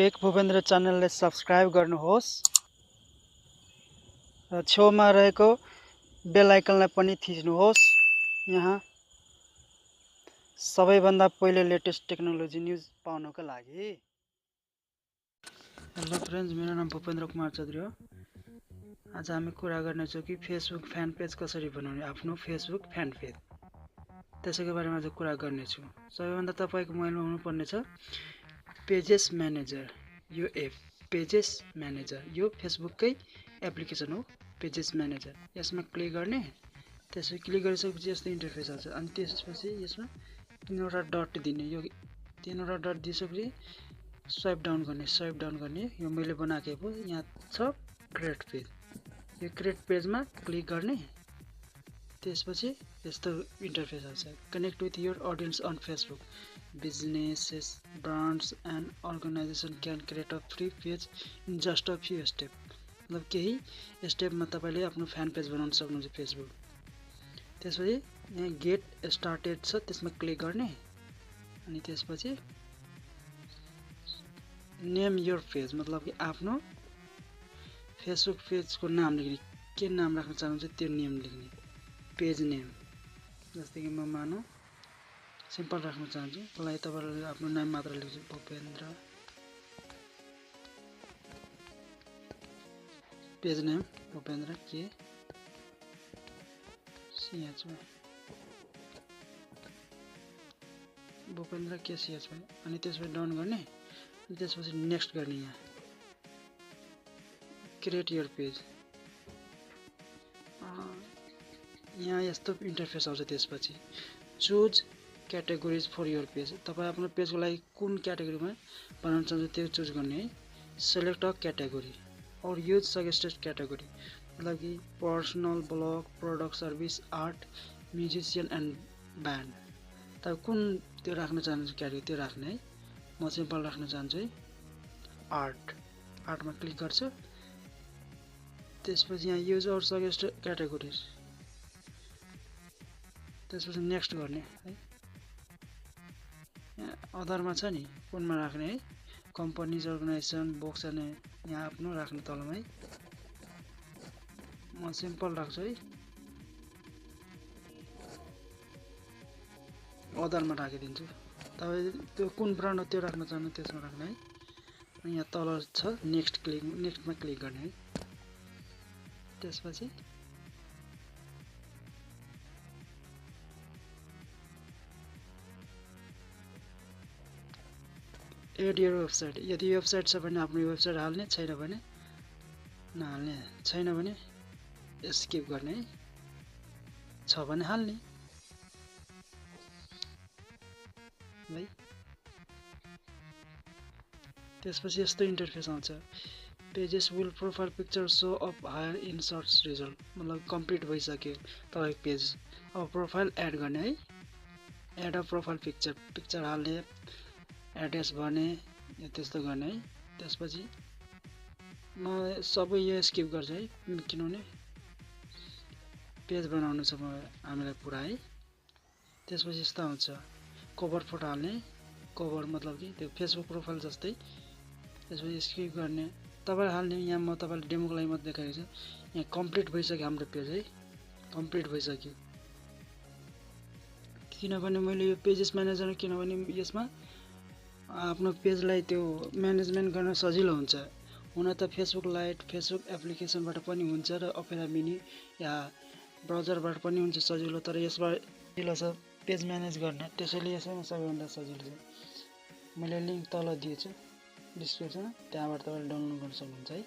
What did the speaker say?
Take Bhupendra च्यानललाई subscribe गर्नुहोस् र छेउमा रहेको बेल आइकनलाई पनि थिच्नुहोस्। यहाँ सबैभन्दा पहिले लेटेस्ट टेक्नोलोजी न्यूज पाउनको लागि। हेलो फ्रेन्ड्स, मेरो नाम भूपेन्द्र कुमार चौधरी हो। आज हामी कुरा गर्नेछौँ कि फेसबुक फ्यान पेज कसरी बनाउने, आफ्नो फेसबुक फ्यान पेज। त्यसैको बारेमा आज कुरा गर्नेछु। सबैभन्दा तपाईको मोबाइलमा हुनुपर्ने छ पेजेस म्यानेजर। यो एप पेजेस म्यानेजर यो फेसबुककै एप्लिकेसन हो। पेजेस म्यानेजर यसमा क्लिक गर्ने, त्यसपछि क्लिक गरिसकेपछि यस्तो इन्टरफेस आउँछ। अनि त्यसपछि यसमा तीनवटा डट दिने। यो तीनवटा डट दिइसकेपछि स्वाइप डाउन गर्ने। यो मैले बनाएको हो। यहाँ छ क्रिएट पेज। यो क्रिएट पेजमा क्लिक गर्ने, त्यसपछि यस्तो इन्टरफेस आउँछ। Connect with your audience on Facebook. Businesses, brands and organization can create a free page in just a few steps. मतलब केही स्टेपमा तपाईले आफ्नो फ्यान पेज बनाउन सक्नुहुन्छ फेसबुक। त्यसपछि यहाँ गेट स्टार्टेड छ, त्यसमा क्लिक गर्ने अनि त्यसपछि नेम योर पेज, मतलब कि आफ्नो फेसबुक पेजको नाम लेख्ने। के नाम राख्न चाहनुहुन्छ त्यो नेम लेख्ने, पेज नेम। जस्तै कि म मानौ सिम्पल राख्न चाहन्छु। त्यसलाई तपाईहरुले आफ्नो नाम मात्र लेख्छु, भूपेन्द्र। पेज नेम भूपेन्द्र के सीएचवाई, भूपेन्द्र के सीएचवाई। अनि त्यसपछि डाउन गर्ने, अनि त्यसपछि नेक्स्ट गर्ने। यहाँ क्रिएट योर पेज। यहाँ यस्तो इन्टरफेस आउँछ। त्यसपछि चुज क्याटेगोरीज फर योर पेज। तपाईं आफ्नो पेजको लागि कुन क्याटेगोरीमा बनाउन चाहनुहुन्छ त्यो चुज गर्ने है। Select a category or use suggested category, मतलब कि personal, blog, product, service, art, musician and band. तपाईं कुन त्यो राख्न चाहनुहुन्छ क्याटेगोरी त्यो राख्ने है। म सिम्पल राख्न चाहन्छु है आर्ट। आर्टमा क्लिक गर्छु। त्यसपछि यहाँ युज और सजेस्टेड क्याटेगोरीज, त्यसपछि नेक्स्ट गर्ने है। अदरमा छ नि कुनमा राख्ने है। कम्पनीज, अर्गनाइजेसन, बुक्स अनि यहाँ आफ्नो राख्ने तलमा है। म सिम्पल राख्छु है, अदरमा राखिदिन्छु। तपाईँ त्यो कुन ब्रान्ड हो त्यो राख्न चाहनु त्यसमा राख्ने है। अनि यहाँ तल छ नेक्स्टमा क्लिक गर्ने है। त्यसपछि एड योर वेबसाइट। यदि वेबसाइट छ भने आफ्नो वेबसाइट हाल्ने, छैन भने नहाल्ने। छैन भने स्किप गर्ने है, छ भने हाल्ने है। त्यसपछि यस्तो इन्टरफेस आउँछ। Pages will profile picture show up higher in search result. मतलब कम्प्लिट भइसक्यो तपाईँको पेज। अब प्रोफाइल एड गर्ने है। एड अ प्रोफाइल पिक्चर हाल्ने, एड्रेस भर्ने, त्यस्तो गर्ने है। त्यसपछि म सबै यो स्किप गर्छु है, किनभने पेज बनाउनु छ हामीलाई पुरा है। त्यसपछि यस्तो आउँछ कभर फोटो हाल्ने। कभर मतलब कि त्यो फेसबुक प्रोफाइल जस्तै। त्यसपछि स्किप गर्ने, तपाईले हाल्ने। यहाँ म तपाईलाई डेमोको लागि मात्र देखाएको छु। यहाँ कम्प्लिट भइसक्यो हाम्रो पेज है, कम्प्लिट भइसक्यो। किनभने मैले यो पेजेस म्यानेजर, किनभने यसमा आफ्नो पेजलाई त्यो म्यानेजमेन्ट गर्न सजिलो हुन्छ। हुन त फेसबुक लाइट, फेसबुक एप्लिकेसनबाट पनि हुन्छ र अपेरा मिनी या ब्राउजरबाट पनि हुन्छ सजिलो। तर यसबाट सजिलो छ पेज म्यानेज गर्न, त्यसैले यसैमा सबैभन्दा सजिलो छ। मैले लिङ्क तल दिएछु डिस्क्रिप्सनमा, त्यहाँबाट तपाईले डाउनलोड गर्न सक्नुहुन्छ है।